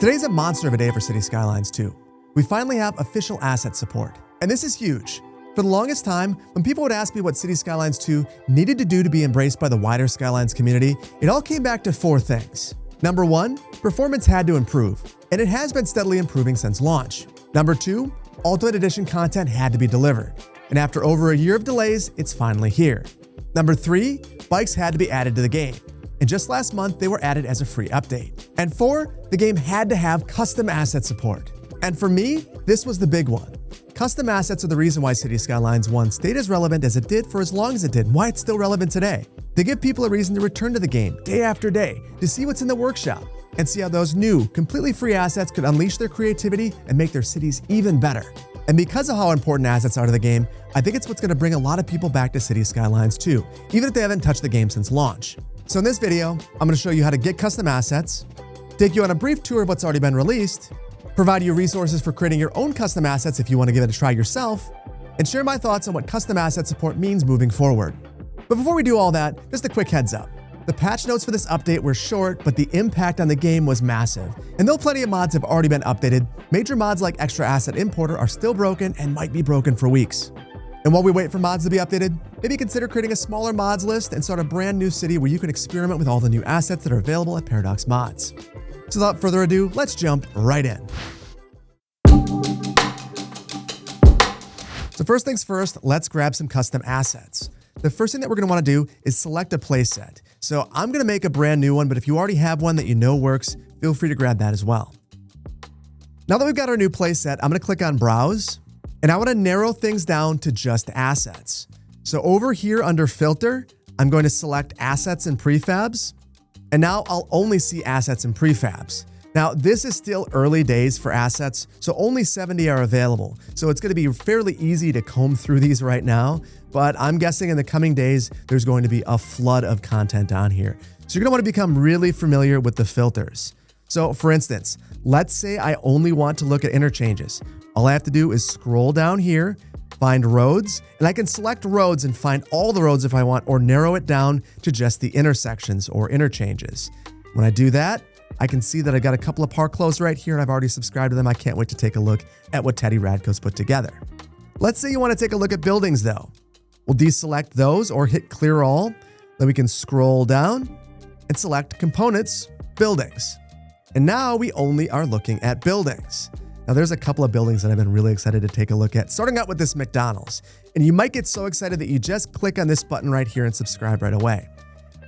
Today's a monster of a day for City Skylines 2. We finally have official asset support, and this is huge. For the longest time, when people would ask me what City Skylines 2 needed to do to be embraced by the wider Skylines community, it all came back to four things. Number one, performance had to improve, and it has been steadily improving since launch. Number two, Ultimate Edition content had to be delivered, and after over a year of delays, it's finally here. Number three, bikes had to be added to the game, and just last month, they were added as a free update. And four, the game had to have custom asset support. And for me, this was the big one. Custom assets are the reason why City Skylines 1 stayed as relevant as it did for as long as it did, and why it's still relevant today. They give people a reason to return to the game day after day to see what's in the workshop and see how those new, completely free assets could unleash their creativity and make their cities even better. And because of how important assets are to the game, I think it's what's going to bring a lot of people back to City Skylines 2, even if they haven't touched the game since launch. So in this video, I'm going to show you how to get custom assets, take you on a brief tour of what's already been released, provide you resources for creating your own custom assets if you want to give it a try yourself, and share my thoughts on what custom asset support means moving forward. But before we do all that, just a quick heads up. The patch notes for this update were short, but the impact on the game was massive. And though plenty of mods have already been updated, major mods like Extra Asset Importer are still broken and might be broken for weeks. And while we wait for mods to be updated, maybe consider creating a smaller mods list and start a brand new city where you can experiment with all the new assets that are available at Paradox Mods. So without further ado, let's jump right in. So first things first, let's grab some custom assets. The first thing that we're going to want to do is select a playset. So I'm going to make a brand new one, but if you already have one that you know works, feel free to grab that as well. Now that we've got our new playset, I'm going to click on Browse, and I want to narrow things down to just assets. So over here under Filter, I'm going to select Assets and Prefabs, and now I'll only see assets and prefabs. Now, this is still early days for assets, so only 70 are available. So it's going to be fairly easy to comb through these right now, but I'm guessing in the coming days, there's going to be a flood of content on here. So you're going to want to become really familiar with the filters. So for instance, let's say I only want to look at interchanges. All I have to do is scroll down here, find roads, and I can select roads and find all the roads if I want, or narrow it down to just the intersections or interchanges. When I do that, I can see that I've got a couple of park clothes right here and I've already subscribed to them. I can't wait to take a look at what Teddy Radko's put together. Let's say you want to take a look at buildings though. We'll deselect those or hit clear all. Then we can scroll down and select components, buildings. And now we only are looking at buildings. Now there's a couple of buildings that I've been really excited to take a look at, starting out with this McDonald's. And you might get so excited that you just click on this button right here and subscribe right away.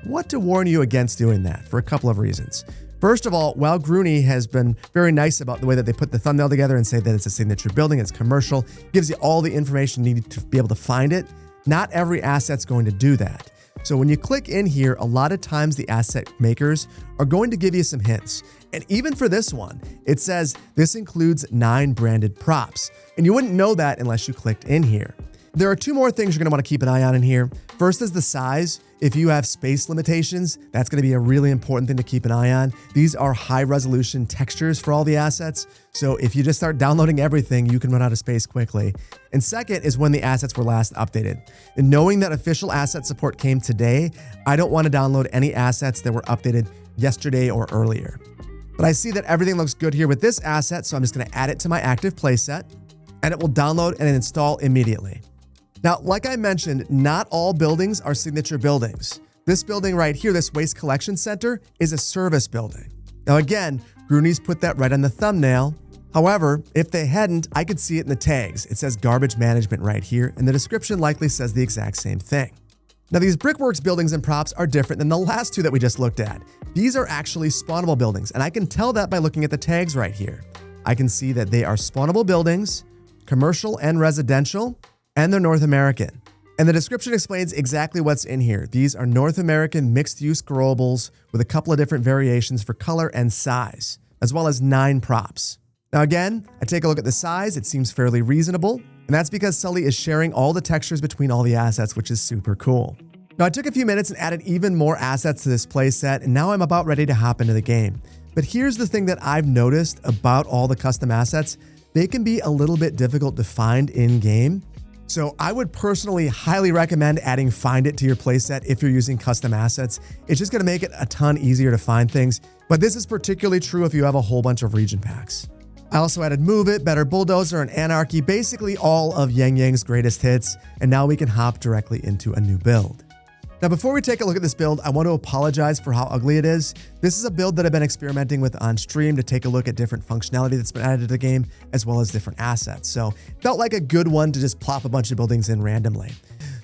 I want to warn you against doing that for a couple of reasons. First of all, while Grooney has been very nice about the way that they put the thumbnail together and say that it's a signature building, it's commercial, gives you all the information you need to be able to find it, not every asset's going to do that. So when you click in here, a lot of times the asset makers are going to give you some hints. And even for this one, it says this includes 9 branded props. And you wouldn't know that unless you clicked in here. There are 2 more things you're going to want to keep an eye on in here. First is the size. If you have space limitations, that's going to be a really important thing to keep an eye on. These are high resolution textures for all the assets. So if you just start downloading everything, you can run out of space quickly. And second is when the assets were last updated. And knowing that official asset support came today, I don't want to download any assets that were updated yesterday or earlier. But I see that everything looks good here with this asset, so I'm just going to add it to my active playset, and it will download and install immediately. Now, like I mentioned, not all buildings are signature buildings. This building right here, this Waste Collection Center, is a service building. Now again, Grooney's put that right on the thumbnail. However, if they hadn't, I could see it in the tags. It says garbage management right here, and the description likely says the exact same thing. Now these Brickworks buildings and props are different than the last 2 that we just looked at. These are actually spawnable buildings, and I can tell that by looking at the tags right here. I can see that they are spawnable buildings, commercial and residential, and they're North American. And the description explains exactly what's in here. These are North American mixed-use growables with a couple of different variations for color and size, as well as 9 props. Now again, I take a look at the size, it seems fairly reasonable, and that's because Sully is sharing all the textures between all the assets, which is super cool. Now I took a few minutes and added even more assets to this playset, and now I'm about ready to hop into the game. But here's the thing that I've noticed about all the custom assets. They can be a little bit difficult to find in-game. So I would personally highly recommend adding Find It to your playset if you're using custom assets. It's just going to make it a ton easier to find things. But But this is particularly true if you have a whole bunch of region packs. I also added Move It, Better Bulldozer, and Anarchy, basically all of Yang Yang's greatest hits, and now we can hop directly into a new build. Now, before we take a look at this build, I want to apologize for how ugly it is. This is a build that I've been experimenting with on stream to take a look at different functionality that's been added to the game, as well as different assets. So felt like a good one to just plop a bunch of buildings in randomly.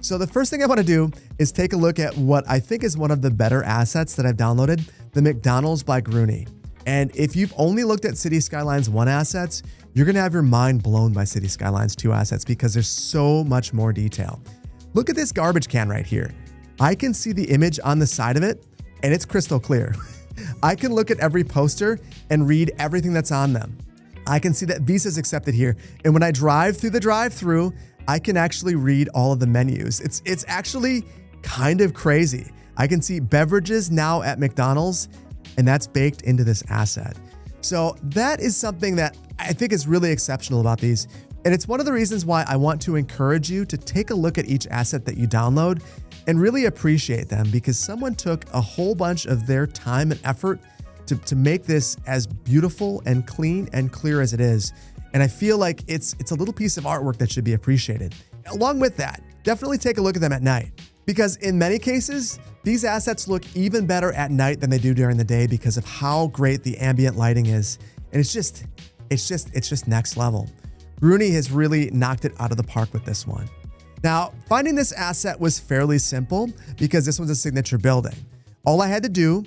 So the first thing I want to do is take a look at what I think is one of the better assets that I've downloaded, the McDonald's by Grooney. And if you've only looked at City Skylines 1 assets, you're going to have your mind blown by City Skylines 2 assets because there's so much more detail. Look at this garbage can right here. I can see the image on the side of it, and it's crystal clear. I can look at every poster and read everything that's on them. I can see that Visa's accepted here. And when I drive through the drive-thru, I can actually read all of the menus. It's actually kind of crazy. I can see beverages now at McDonald's, and that's baked into this asset. So that is something that I think is really exceptional about these. And it's one of the reasons why I want to encourage you to take a look at each asset that you download and really appreciate them, because someone took a whole bunch of their time and effort to make this as beautiful and clean and clear as it is. And I feel like it's a little piece of artwork that should be appreciated. Along with that, definitely take a look at them at night, because in many cases, these assets look even better at night than they do during the day because of how great the ambient lighting is. And it's just next level. Grooney has really knocked it out of the park with this one. Now, finding this asset was fairly simple because this was a signature building. All I had to do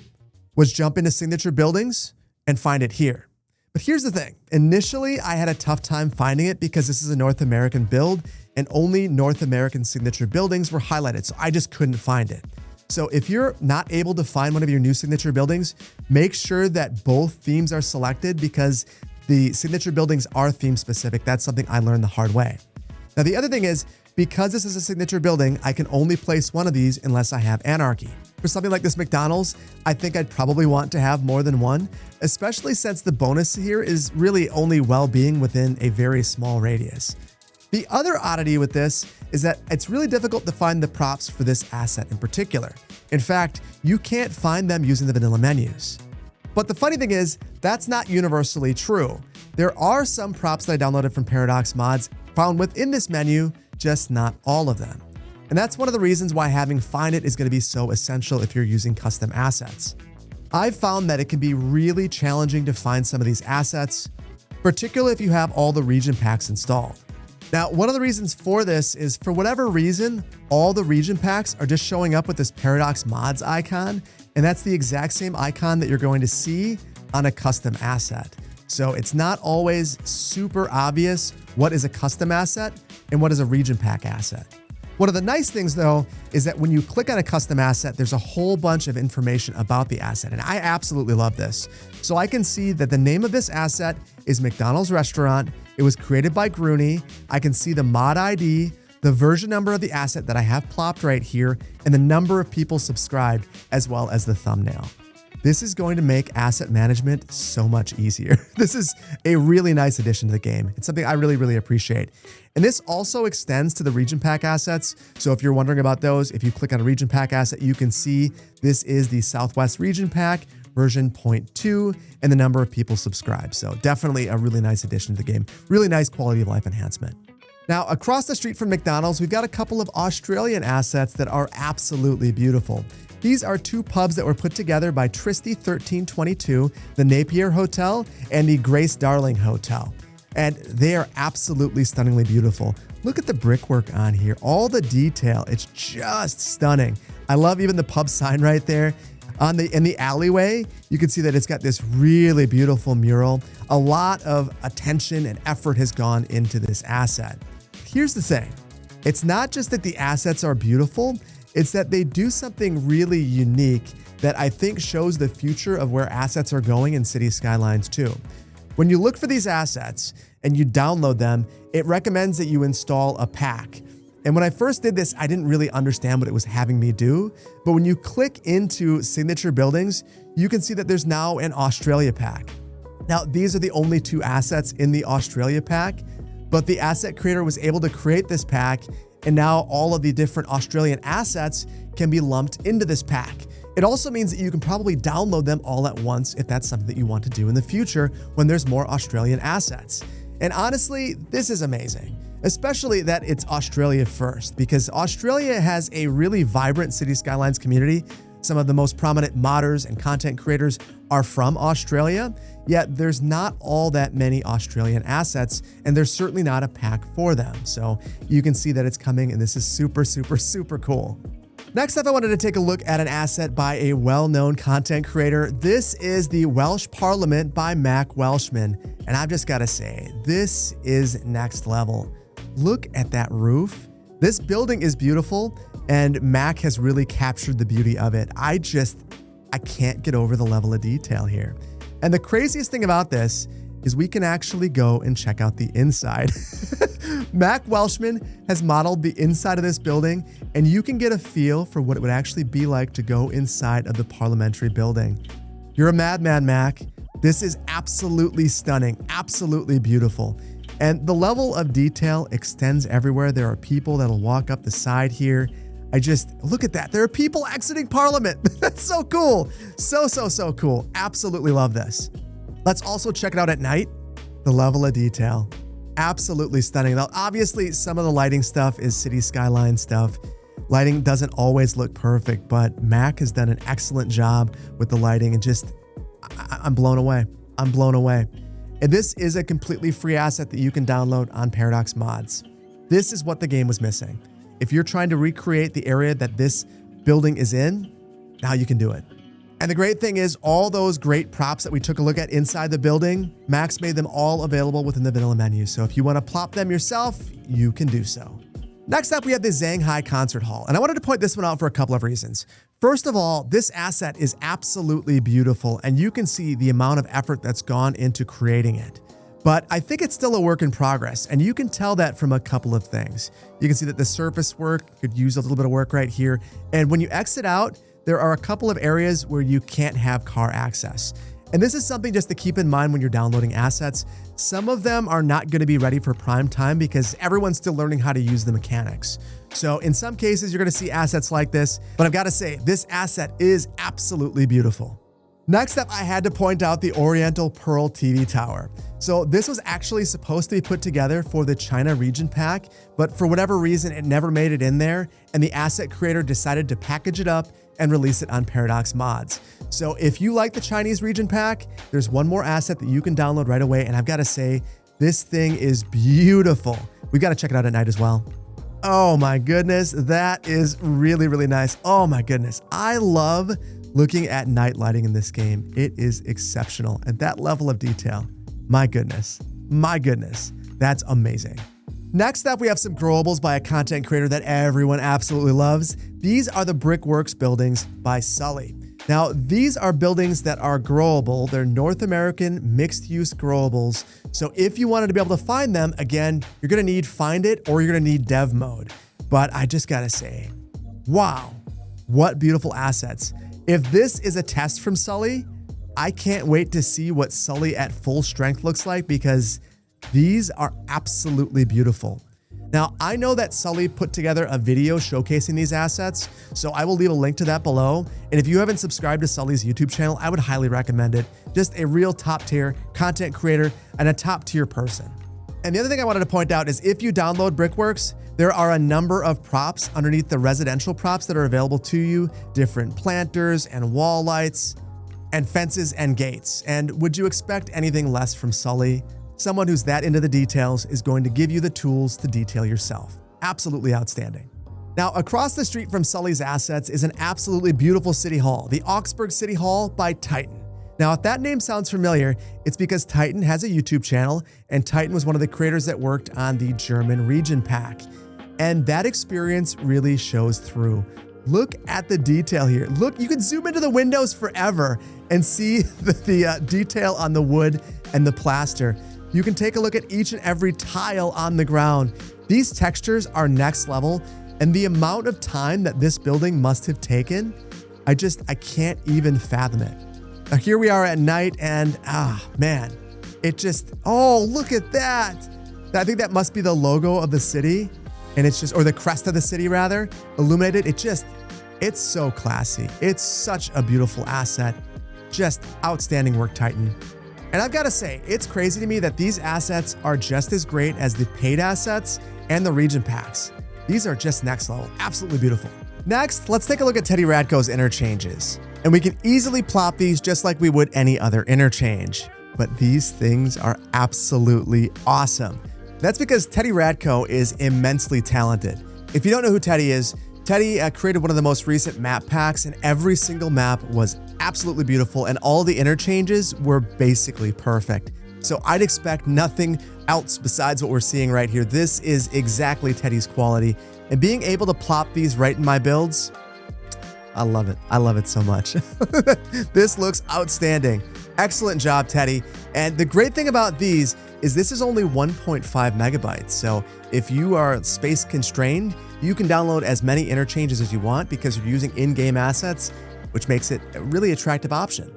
was jump into signature buildings and find it here. But here's the thing. Initially, I had a tough time finding it because this is a North American build and only North American signature buildings were highlighted, so I just couldn't find it. So if you're not able to find one of your new signature buildings, make sure that both themes are selected because the signature buildings are theme specific. That's something I learned the hard way. Now, the other thing is, because this is a signature building, I can only place one of these unless I have Anarchy. For something like this McDonald's, I think I'd probably want to have more than one, especially since the bonus here is really only well-being within a very small radius. The other oddity with this is that it's really difficult to find the props for this asset in particular. In fact, you can't find them using the vanilla menus. But the funny thing is, that's not universally true. There are some props that I downloaded from Paradox Mods found within this menu, just not all of them. And that's one of the reasons why having Find It is going to be so essential if you're using custom assets. I've found that it can be really challenging to find some of these assets, particularly if you have all the region packs installed. Now, one of the reasons for this is, for whatever reason, all the region packs are just showing up with this Paradox Mods icon, and that's the exact same icon that you're going to see on a custom asset. So it's not always super obvious what is a custom asset and what is a region pack asset. One of the nice things, though, is that when you click on a custom asset, there's a whole bunch of information about the asset, and I absolutely love this. So I can see that the name of this asset is McDonald's Restaurant. It was created by Grooney. I can see the mod ID, the version number of the asset that I have plopped right here, and the number of people subscribed, as well as the thumbnail. This is going to make asset management so much easier. This is a really nice addition to the game. It's something I really, really appreciate. And this also extends to the region pack assets. So if you're wondering about those, if you click on a region pack asset, you can see this is the Southwest region pack version 0.2 and the number of people subscribed. So definitely a really nice addition to the game. Really nice quality of life enhancement. Now, across the street from McDonald's, we've got a couple of Australian assets that are absolutely beautiful. These are two pubs that were put together by Tristy1322, the Napier Hotel and the Grace Darling Hotel. And they are absolutely stunningly beautiful. Look at the brickwork on here, all the detail. It's just stunning. I love even the pub sign right there. In the alleyway, you can see that it's got this really beautiful mural. A lot of attention and effort has gone into this asset. Here's the thing. It's not just that the assets are beautiful, it's that they do something really unique that I think shows the future of where assets are going in City Skylines 2. When you look for these assets and you download them, it recommends that you install a pack. And when I first did this, I didn't really understand what it was having me do. But when you click into signature buildings, you can see that there's now an Australia pack. Now, these are the only two assets in the Australia pack, but the asset creator was able to create this pack, and now all of the different Australian assets can be lumped into this pack. It also means that you can probably download them all at once if that's something that you want to do in the future when there's more Australian assets. And honestly, this is amazing, especially that it's Australia first, because Australia has a really vibrant City Skylines community. Some of the most prominent modders and content creators are from Australia, yet there's not all that many Australian assets, and there's certainly not a pack for them. So you can see that it's coming, and this is super, super, super cool. Next up, I wanted to take a look at an asset by a well-known content creator. This is the Welsh Parliament by Mac Welshman, and I've just got to say, this is next level. Look at that roof. This building is beautiful, and Mac has really captured the beauty of it. I can't get over the level of detail here. And the craziest thing about this is we can actually go and check out the inside. Mac Welshman has modeled the inside of this building, and you can get a feel for what it would actually be like to go inside of the parliamentary building. You're a madman, Mac. This is absolutely stunning, absolutely beautiful. And the level of detail extends everywhere. There are people that'll walk up the side here. Look at that. There are people exiting Parliament. That's so cool. So cool. Absolutely love this. Let's also check it out at night. The level of detail. Absolutely stunning. Now, obviously, some of the lighting stuff is City Skyline stuff. Lighting doesn't always look perfect, but Mac has done an excellent job with the lighting, and I'm blown away. I'm blown away. And this is a completely free asset that you can download on Paradox Mods. This is what the game was missing. If you're trying to recreate the area that this building is in, now you can do it. And the great thing is all those great props that we took a look at inside the building, Max made them all available within the vanilla menu. So if you want to plop them yourself, you can do so. Next up, we have the Shanghai Concert Hall. And I wanted to point this one out for a couple of reasons. First of all, this asset is absolutely beautiful, and you can see the amount of effort that's gone into creating it. But I think it's still a work in progress, and you can tell that from a couple of things. You can see that the surface work could use a little bit of work right here. And when you exit out, there are a couple of areas where you can't have car access. And this is something just to keep in mind when you're downloading assets. Some of them are not going to be ready for prime time because everyone's still learning how to use the mechanics. So in some cases, you're going to see assets like this, but I've got to say, this asset is absolutely beautiful. Next up, I had to point out the Oriental Pearl TV Tower. So this was actually supposed to be put together for the China region pack, but for whatever reason, it never made it in there, and the asset creator decided to package it up and release it on Paradox Mods. So if you like the Chinese region pack, there's one more asset that you can download right away, and I've got to say, this thing is beautiful. We got to check it out at night as well. Oh my goodness, that is really, really nice. Oh my goodness, I love looking at night lighting in this game. It is exceptional. And that level of detail, my goodness, that's amazing. Next up, we have some growables by a content creator that everyone absolutely loves. These are the Brickworks buildings by Sully. Now, these are buildings that are growable. They're North American mixed-use growables. So if you wanted to be able to find them, again, you're gonna need Find It or you're gonna need Dev Mode. But I just gotta say, wow, what beautiful assets. If this is a test from Sully, I can't wait to see what Sully at full strength looks like because these are absolutely beautiful. Now, I know that Sully put together a video showcasing these assets, so I will leave a link to that below. And if you haven't subscribed to Sully's YouTube channel, I would highly recommend it. Just a real top tier content creator and a top tier person. And the other thing I wanted to point out is if you download Brickworks, there are a number of props underneath the residential props that are available to you, different planters and wall lights and fences and gates. And would you expect anything less from Sully? Someone who's that into the details is going to give you the tools to detail yourself. Absolutely outstanding. Now, across the street from Sully's assets is an absolutely beautiful city hall, the Augsburg City Hall by Titan. Now, if that name sounds familiar, it's because Titan has a YouTube channel, and Titan was one of the creators that worked on the German region pack. And that experience really shows through. Look at the detail here. Look, you can zoom into the windows forever and see the detail on the wood and the plaster. You can take a look at each and every tile on the ground. These textures are next level, and the amount of time that this building must have taken, I can't even fathom it. Now here we are at night, and man, oh, look at that. I think that must be the logo of the city, and it's just, or the crest of the city rather, illuminated. It's so classy. It's such a beautiful asset. Just outstanding work, Titan. And I've got to say, it's crazy to me that these assets are just as great as the paid assets and the region packs. These are just next level. Absolutely beautiful. Next, let's take a look at Teddy Radko's interchanges. And we can easily plop these just like we would any other interchange. But these things are absolutely awesome. That's because Teddy Radko is immensely talented. If you don't know who Teddy is, Teddy created one of the most recent map packs, and every single map was absolutely beautiful, and all the interchanges were basically perfect. So I'd expect nothing else besides what we're seeing right here. This is exactly Teddy's quality, and being able to plop these right in my builds, I love it. I love it so much. This looks outstanding. Excellent job, Teddy. And the great thing about these is this is only 1.5 megabytes. So if you are space constrained, you can download as many interchanges as you want because you're using in-game assets, which makes it a really attractive option.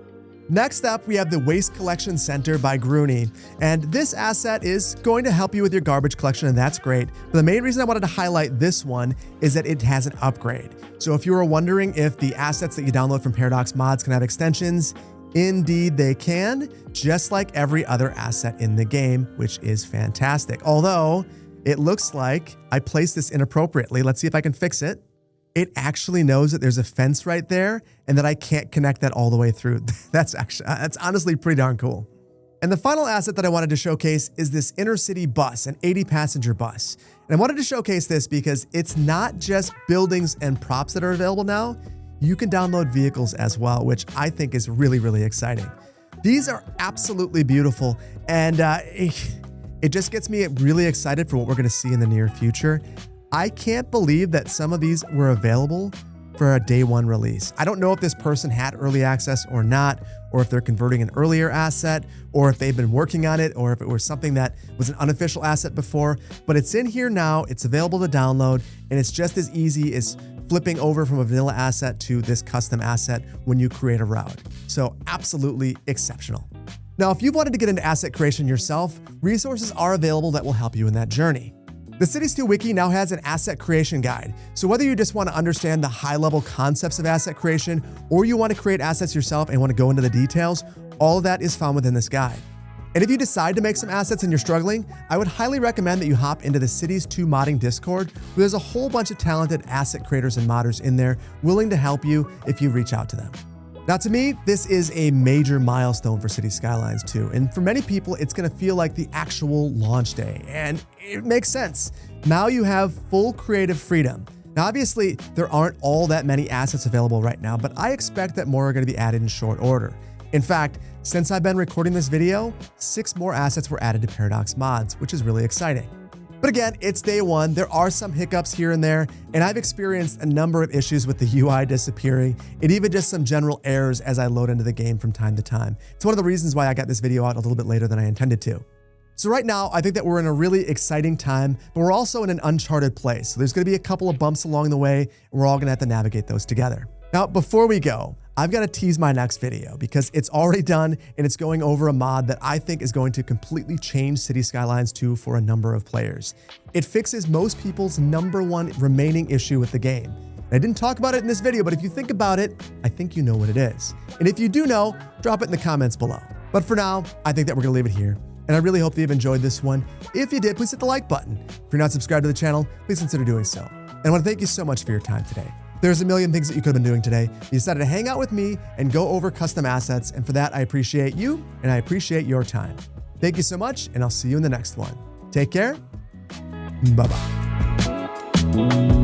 Next up, we have the Waste Collection Center by Grooney. And this asset is going to help you with your garbage collection, and that's great. But the main reason I wanted to highlight this one is that it has an upgrade. So if you were wondering if the assets that you download from Paradox Mods can have extensions, indeed they can, just like every other asset in the game, which is fantastic. Although it looks like I placed this inappropriately. Let's see if I can fix it. It actually knows that there's a fence right there and that I can't connect that all the way through. That's honestly pretty darn cool. And the final asset that I wanted to showcase is this intercity bus, an 80-passenger bus. And I wanted to showcase this because it's not just buildings and props that are available now. You can download vehicles as well, which I think is really, really exciting. These are absolutely beautiful, and it just gets me really excited for what we're going to see in the near future. I can't believe that some of these were available for a day one release. I don't know if this person had early access or not, or if they're converting an earlier asset, or if they've been working on it, or if it was something that was an unofficial asset before, but it's in here now, it's available to download, and it's just as easy as flipping over from a vanilla asset to this custom asset when you create a route. So absolutely exceptional. Now, if you've wanted to get into asset creation yourself, resources are available that will help you in that journey. The Cities 2 Wiki now has an asset creation guide. So whether you just want to understand the high-level concepts of asset creation, or you want to create assets yourself and want to go into the details, all of that is found within this guide. And if you decide to make some assets and you're struggling, I would highly recommend that you hop into the Cities 2 modding Discord, where there's a whole bunch of talented asset creators and modders in there willing to help you if you reach out to them. Now, to me, this is a major milestone for Cities Skylines 2, and for many people, it's going to feel like the actual launch day, and it makes sense. Now you have full creative freedom. Now, obviously, there aren't all that many assets available right now, but I expect that more are going to be added in short order. In fact, since I've been recording this video, 6 more assets were added to Paradox Mods, which is really exciting. But again, it's day one. There are some hiccups here and there, and I've experienced a number of issues with the UI disappearing, and even just some general errors as I load into the game from time to time. It's one of the reasons why I got this video out a little bit later than I intended to. So right now, I think that we're in a really exciting time, but we're also in an uncharted place. So there's going to be a couple of bumps along the way, and we're all going to have to navigate those together. Now, before we go, I've got to tease my next video because it's already done and it's going over a mod that I think is going to completely change Cities Skylines 2 for a number of players. It fixes most people's #1 remaining issue with the game. I didn't talk about it in this video, but if you think about it, I think you know what it is. And if you do know, drop it in the comments below. But for now, I think that we're gonna leave it here. And I really hope that you've enjoyed this one. If you did, please hit the like button. If you're not subscribed to the channel, please consider doing so. And I want to thank you so much for your time today. There's a million things that you could have been doing today. You decided to hang out with me and go over custom assets. And for that, I appreciate you and I appreciate your time. Thank you so much, and I'll see you in the next one. Take care. Bye-bye.